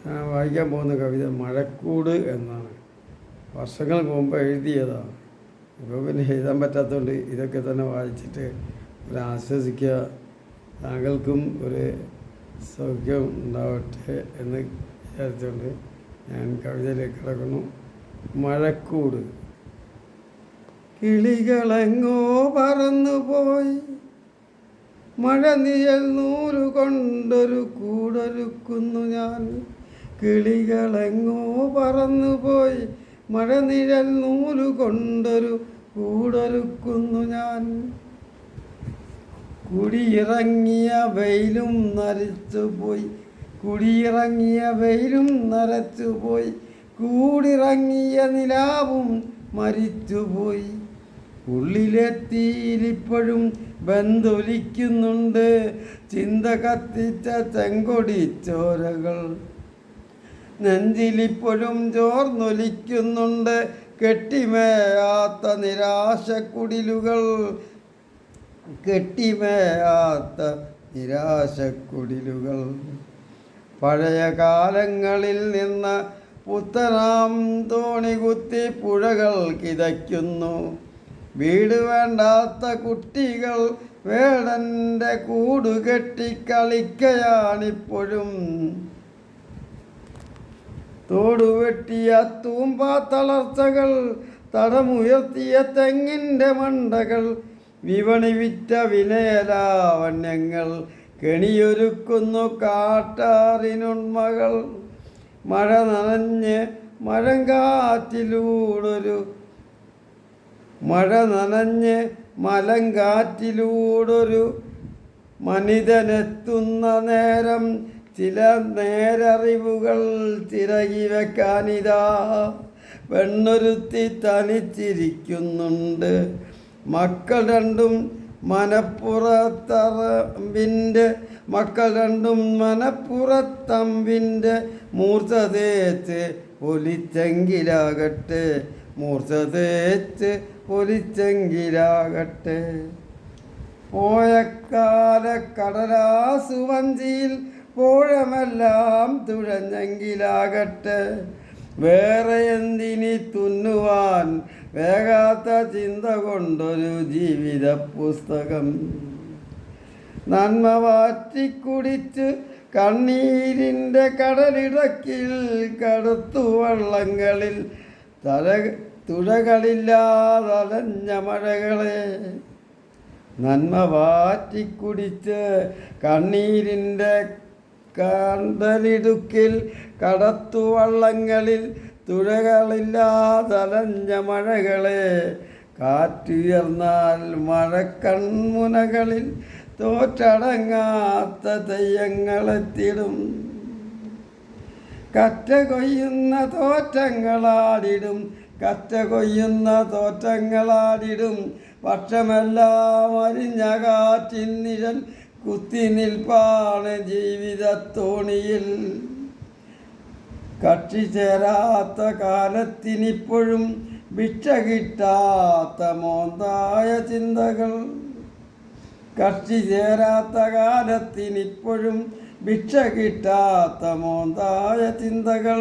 ഞാൻ വായിക്കാൻ പോകുന്ന കവിത മഴക്കൂട് എന്നാണ്. വർഷങ്ങൾക്ക് മുമ്പ് എഴുതിയതാണ്. ഇപ്പോൾ പിന്നെ എഴുതാൻ പറ്റാത്തതുകൊണ്ട് ഇതൊക്കെ തന്നെ വായിച്ചിട്ട് ഒരു ആശ്വസിക്കുക, താങ്കൾക്കും ഒരു സൗഖ്യം ഉണ്ടാവട്ടെ എന്ന് വിചാരിച്ചുകൊണ്ട് ഞാൻ കവിതയിലേക്ക് കിടക്കുന്നു. മഴക്കൂട്. കിളികളെങ്ങോ പറന്നുപോയി, മഴ നിഴൽ നൂല് കൊണ്ടൊരു കൂടൊരുക്കുന്നു ഞാൻ. കിളികളെങ്ങോ പറന്നുപോയി, മഴ നിഴൽ നൂല് കൊണ്ടൊരു കൂടൊരുക്കുന്നു ഞാൻ. കുടിയിറങ്ങിയ വെയിലും നരച്ചുപോയി, കുടിയിറങ്ങിയ വെയിലും നരച്ചുപോയി, കൂടിറങ്ങിയ നിലാവും മരിച്ചുപോയി. ഉള്ളിലെത്തിയിലിപ്പോഴും ബന്ധൊലിക്കുന്നുണ്ട് ചിന്ത കത്തിച്ച ചെങ്കൊടിച്ചോരകൾ. നെഞ്ചിലിപ്പോഴും ചോർന്നൊലിക്കുന്നുണ്ട് കെട്ടിമേയാത്ത നിരാശക്കുടിലുകൾ, കെട്ടിമേയാത്ത നിരാശക്കുടിലുകൾ. പഴയ കാലങ്ങളിൽ നിന്ന് പുത്തനാം തോണി കുത്തി പുഴകൾ കിതയ്ക്കുന്നു. വീട് വേണ്ടാത്ത കുട്ടികൾ വേടൻ്റെ കൂടുകെട്ടി കളിക്കയാണിപ്പോഴും. തോടുവെട്ടിയ തൂമ്പാ തളർച്ചകൾ, തടമുയർത്തിയ തെങ്ങിൻ്റെ മണ്ടകൾ, വിപണി വിറ്റ വിനയലാവണ്യങ്ങൾ, കെണിയൊരുക്കുന്നു കാട്ടാറിനുണ്മകൾ. മഴ നനഞ്ഞ് മഴങ്കാറ്റിലൂടൊരു മഴ നനഞ്ഞ് മലങ്കാറ്റിലൂടൊരു മനിതനെത്തുന്ന നേരം ചില നേരറിവുകൾ ചിറകി വെക്കാനിതാ പെണ്ണൊരുത്തി തനിച്ചിരിക്കുന്നുണ്ട്. മക്കൾ രണ്ടും മനപ്പുറത്തമ്പിൻ്റെ മൂർച്ച തേച്ച് പൊലിച്ചെങ്കിലാകട്ടെ, മൂർച്ച തേച്ച് പൊലിച്ചെങ്കിലാകട്ടെ. പോയക്കാല കടലാസു വഞ്ചിയിൽ പോഴമെല്ലാം തുഴഞ്ഞെങ്കിലാകട്ടെ. വേറെ എന്തിനി തുന്നുവാൻ വേഗാത്ത ചിന്ത കൊണ്ടൊരു ജീവിത പുസ്തകം. നന്മ വാറ്റിക്കുടിച്ച് കണ്ണീരിൻ്റെ കടലിടക്കിൽ കടുത്തു വള്ളങ്ങളിൽ തുഴകളില്ലാതലഞ്ഞ മഴകളെ. നന്മ വാറ്റിക്കുടിച്ച് കണ്ണീരിൻ്റെ കടലിടുക്കിൽ കടത്തു വള്ളങ്ങളിൽ തുഴകളില്ലാതലഞ്ഞ മഴകളെ. കാറ്റുയർന്നാൽ മഴക്കൺമുനകളിൽ തോറ്റടങ്ങാത്ത തെയ്യങ്ങളെത്തിടും. കറ്റ കൊയ്യുന്ന തോറ്റങ്ങളാടിടും, കറ്റ കൊയ്യുന്ന തോറ്റങ്ങളാടിടും. പക്ഷമെല്ലാം അരിഞ്ഞ കാറ്റിൻ നിഴൽ കുത്തി നിൽപ്പാണ് ജീവിതത്തോണിയിൽ. കക്ഷി ചേരാത്ത കാലത്തിനിപ്പോഴും ഭിക്ഷ കിട്ടാത്ത മോന്തായ ചിന്തകൾ. കക്ഷി ചേരാത്ത കാലത്തിനിപ്പോഴും ഭിക്ഷ കിട്ടാത്ത മോന്തായ ചിന്തകൾ.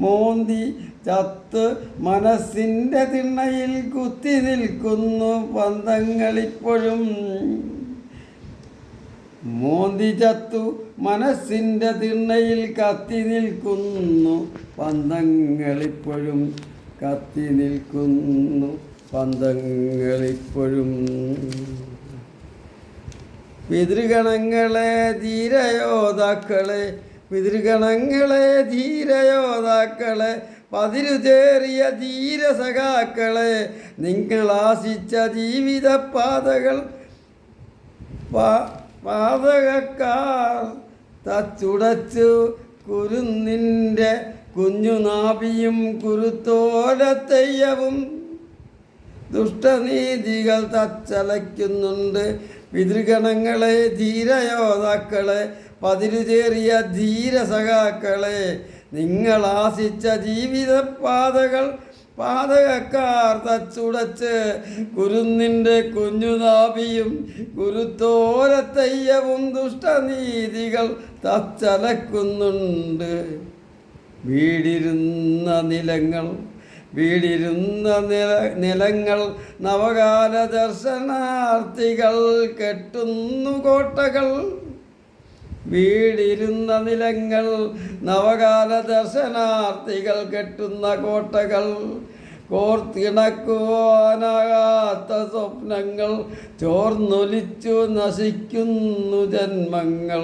മോന്തി ചത്ത് മനസ്സിൻ്റെ തിണ്ണയിൽ കുത്തി നിൽക്കുന്നു ബന്ധങ്ങളിപ്പോഴും. മോന്തി ചത്തു മനസ്സിൻ്റെ തിണ്ണയിൽ കത്തി നിൽക്കുന്നു ബന്ധങ്ങളിപ്പോഴും, കത്തി നിൽക്കുന്നു ബന്ധങ്ങളിപ്പോഴും. പിതൃഗണങ്ങളെ ധീരയോദ്ധാക്കളെ, പിതൃഗണങ്ങളെ ധീരയോദ്ധാക്കളെ, പതിരുചേറിയ ധീരസഖാക്കളെ, നിങ്ങളാശിച്ച ജീവിത പാതകൾ പാതകക്കാർ തച്ചുടച്ചു കുരുന്നിൻ്റെ കുഞ്ഞുനാഭിയും കുരുത്തോലത്തെയ്യവും. ദുഷ്ടനീതികൾ തച്ചലയ്ക്കുന്നുണ്ട്. പിതൃഗണങ്ങളെ ധീരയോദ്ധാക്കളെ, പതിരുചേറിയ ധീരസഖാക്കളെ, നിങ്ങളാശിച്ച ജീവിത പാതകൾ പാതകക്കാർ തച്ചുടച്ച് കുരുന്നിൻ്റെ കുഞ്ഞുനാഭിയും കുരുത്തോലത്തെയ്യവും. ദുഷ്ടനീതികൾ തച്ചലക്കുന്നുണ്ട്. വീടിരുന്ന നിലങ്ങൾ നിലങ്ങൾ നവകാല ദർശനാർത്ഥികൾ കെട്ടുന്നു കോട്ടകൾ. വീടിരുന്ന നിലങ്ങൾ നവകാല ദർശനാർത്ഥികൾ കെട്ടുന്ന കോട്ടകൾ. കോർത്തിണക്കുവാനാകാത്ത സ്വപ്നങ്ങൾ ചോർന്നൊലിച്ചു നശിക്കുന്നു ജന്മങ്ങൾ.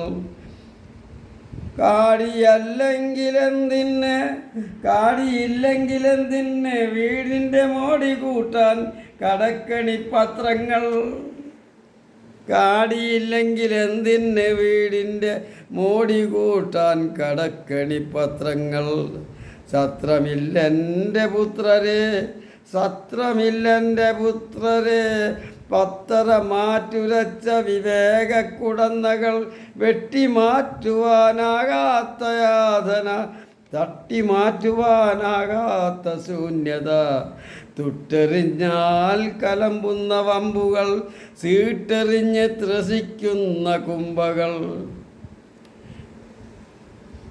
കാടിയില്ലെങ്കിലെന്തിന് വീടിൻ്റെ മോടി കൂട്ടാൻ കടക്കണിപ്പത്രങ്ങൾ. കാടിയില്ലെങ്കിലെന്തിന് വീടിൻ്റെ മോടി കൂട്ടാൻ കടക്കണിപ്പത്രങ്ങൾ. സത്രമില്ലെൻ്റെ പുത്രരെ പത്തര മാറ്റുരച്ച വിവേകക്കുടന്നകൾ. വെട്ടിമാറ്റുവാനാകാത്ത യാതന, തട്ടിമാറ്റുവാനാകാത്ത ശൂന്യത. തുട്ടെറിഞ്ഞാൽ കലമ്പുന്ന വമ്പുകൾ, സീട്ടെറിഞ്ഞ് ത്രസിക്കുന്ന കുംഭകൾ.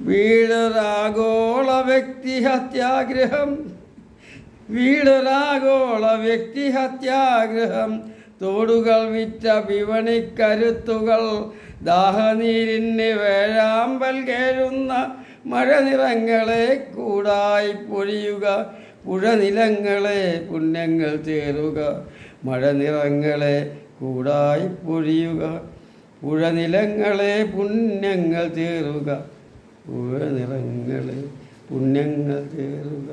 വീടൊരാഗോള വ്യക്തിഹത്യാഗ്രഹം. തോടുകൾ വിറ്റ വിപണിക്കരുത്തുകൾ. ദാഹനീരിന് വേഴാമ്പൽ കേഴുന്ന മഴനിറങ്ങളെ കൂടായി പൊഴിയുക. പുഴനിലങ്ങളെ പുണ്യങ്ങൾ ചേരുക. മഴനിറങ്ങളെ കൂടായി പൊഴിയുക. പുഴനിലങ്ങളെ പുണ്യങ്ങൾ ചേരുക. പുഴനിറങ്ങളെ പുണ്യങ്ങൾ ചേരുക.